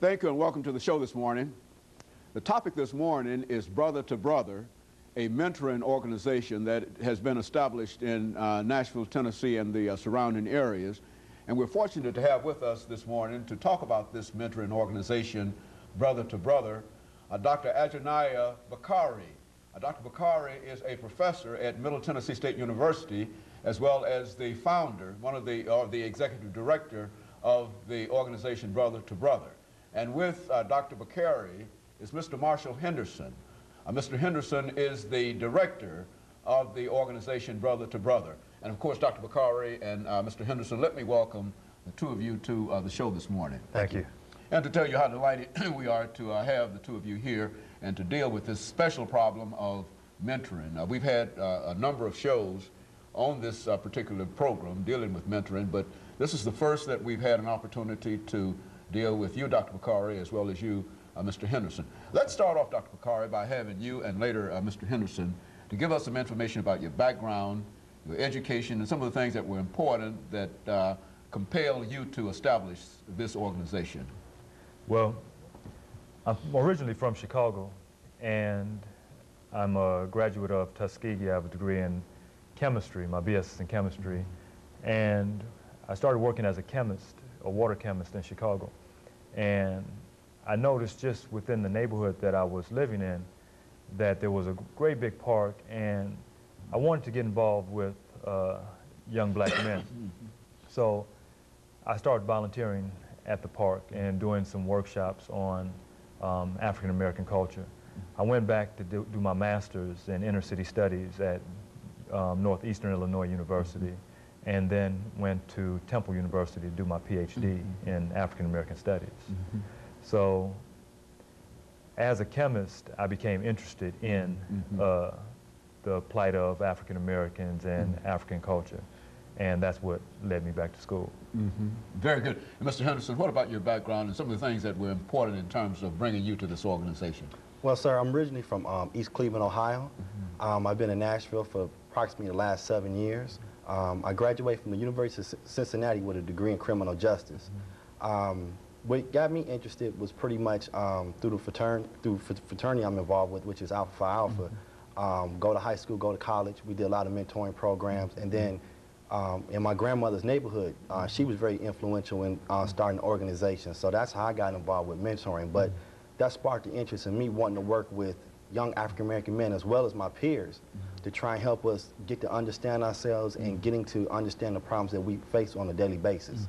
Thank you and welcome to the show this morning. The topic this morning is Brother to Brother, a mentoring organization that has been established in Nashville, Tennessee and the surrounding areas. And we're fortunate to have with us this morning to talk about this mentoring organization, Brother to Brother, Dr. ABakari. Dr. Bakari is a professor at Middle Tennessee State University, as well as the founder, the executive director of the organization Brother to Brother. And with Dr. Bakari is Mr. Marshall Henderson. Mr. Henderson is the director of the organization Brother to Brother. And of course, Dr. Bakari and Mr. Henderson, let me welcome the two of you to the show this morning. Thank you. And to tell you how delighted we are to have the two of you here and to deal with this special problem of mentoring. We've had a number of shows on this particular program dealing with mentoring, but this is the first that we've had an opportunity to deal with you, Dr. Bakari, as well as you, Mr. Henderson. Let's start off, Dr. Bakari, by having you and later Mr. Henderson to give us some information about your background, your education, and some of the things that were important that compelled you to establish this organization. Well, I'm originally from Chicago, and I'm a graduate of Tuskegee. I have a degree in chemistry, my BS in chemistry, and I started working as a chemist, a water chemist in Chicago. And I noticed just within the neighborhood that I was living in that there was a great big park, and I wanted to get involved with young black men. So I started volunteering at the park and doing some workshops on African American culture. I went back to do my master's in inner city studies at Northeastern Illinois University, and then went to Temple University to do my PhD in African American studies. So as a chemist, I became interested in the plight of African Americans and African culture. And that's what led me back to school. Very good. And Mr. Henderson, what about your background and some of the things that were important in terms of bringing you to this organization? Well, sir, I'm originally from East Cleveland, Ohio. I've been in Nashville for approximately the last 7 years. I graduated from the University of Cincinnati with a degree in criminal justice. What got me interested was pretty much through the fraternity I'm involved with, which is Alpha Phi Alpha. Go to high school, go to college. We did a lot of mentoring programs. And then in my grandmother's neighborhood, she was very influential in starting an organization. So that's how I got involved with mentoring. But that sparked the interest in me wanting to work with young African-American men as well as my peers to try and help us get to understand ourselves and getting to understand the problems that we face on a daily basis.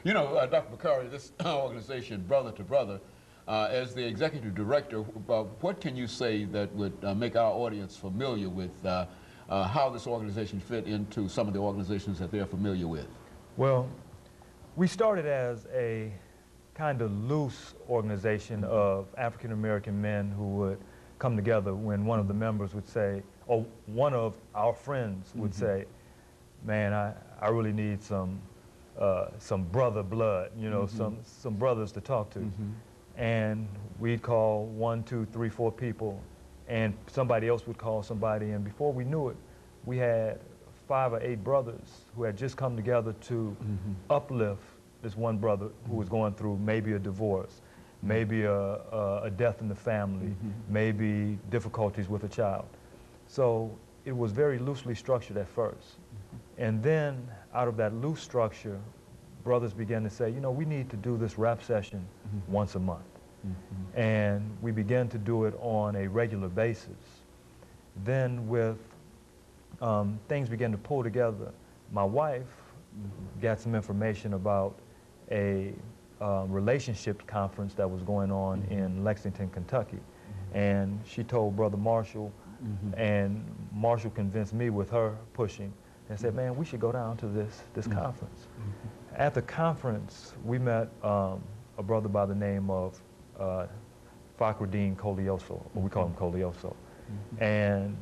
You know, Dr. Bakari, this organization, Brother to Brother, as the executive director, what can you say that would make our audience familiar with how this organization fit into some of the organizations that they're familiar with? Well, we started as a kind of loose organization of African American men who would come together when one of the members would say, or one of our friends would say, man, I really need some brother blood, you know, some brothers to talk to. And we'd call 1, 2, 3, 4 people, and somebody else would call somebody, and before we knew it, we had 5 or 8 brothers who had just come together to uplift this one brother who was going through maybe a divorce, maybe a death in the family, maybe difficulties with a child. So it was very loosely structured at first. And then out of that loose structure, brothers began to say, you know, we need to do this rap session once a month. And we began to do it on a regular basis. Then with things began to pull together, my wife got some information about a relationships conference that was going on in Lexington, Kentucky. And she told Brother Marshall, and Marshall convinced me with her pushing, and said, man, we should go down to this conference. At the conference, we met a brother by the name of Fakhruddin Kolioso, or we call him Kolioso. And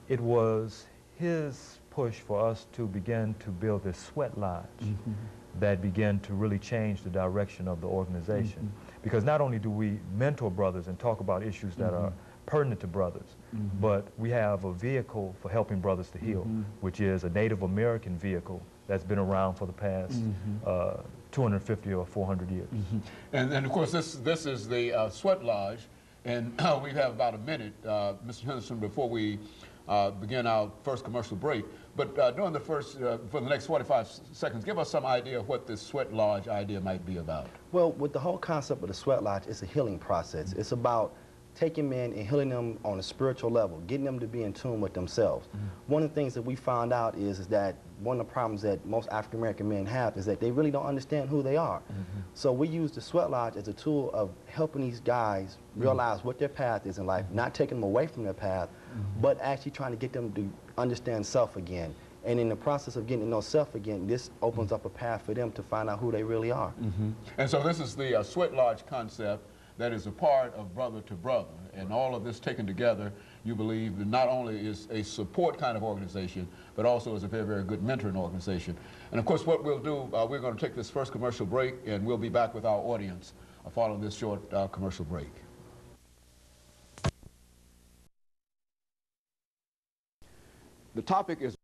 it was his push for us to begin to build this sweat lodge that began to really change the direction of the organization. Because not only do we mentor brothers and talk about issues that are pertinent to brothers, but we have a vehicle for helping brothers to heal, which is a Native American vehicle that's been around for the past 250 or 400 years. And of course, this is the Sweat Lodge, and we have about a minute, Mr. Henderson, before we begin our first commercial break. But during the first, for the next 45 seconds, give us some idea of what this Sweat Lodge idea might be about. Well, with the whole concept of the Sweat Lodge, it's a healing process. It's about taking men and healing them on a spiritual level, getting them to be in tune with themselves. One of the things that we found out is that one of the problems that most African American men have is that they really don't understand who they are. So we use the Sweat Lodge as a tool of helping these guys realize what their path is in life, not taking them away from their path, but actually trying to get them to understand self again. And in the process of getting to know self again, this opens up a path for them to find out who they really are. And so this is the Sweat Lodge concept that is a part of Brother to Brother. And all of this taken together, you believe, not only is a support kind of organization, but also is a very, very good mentoring organization. And of course, what we'll do, we're going to take this first commercial break, and we'll be back with our audience following this short commercial break. The topic is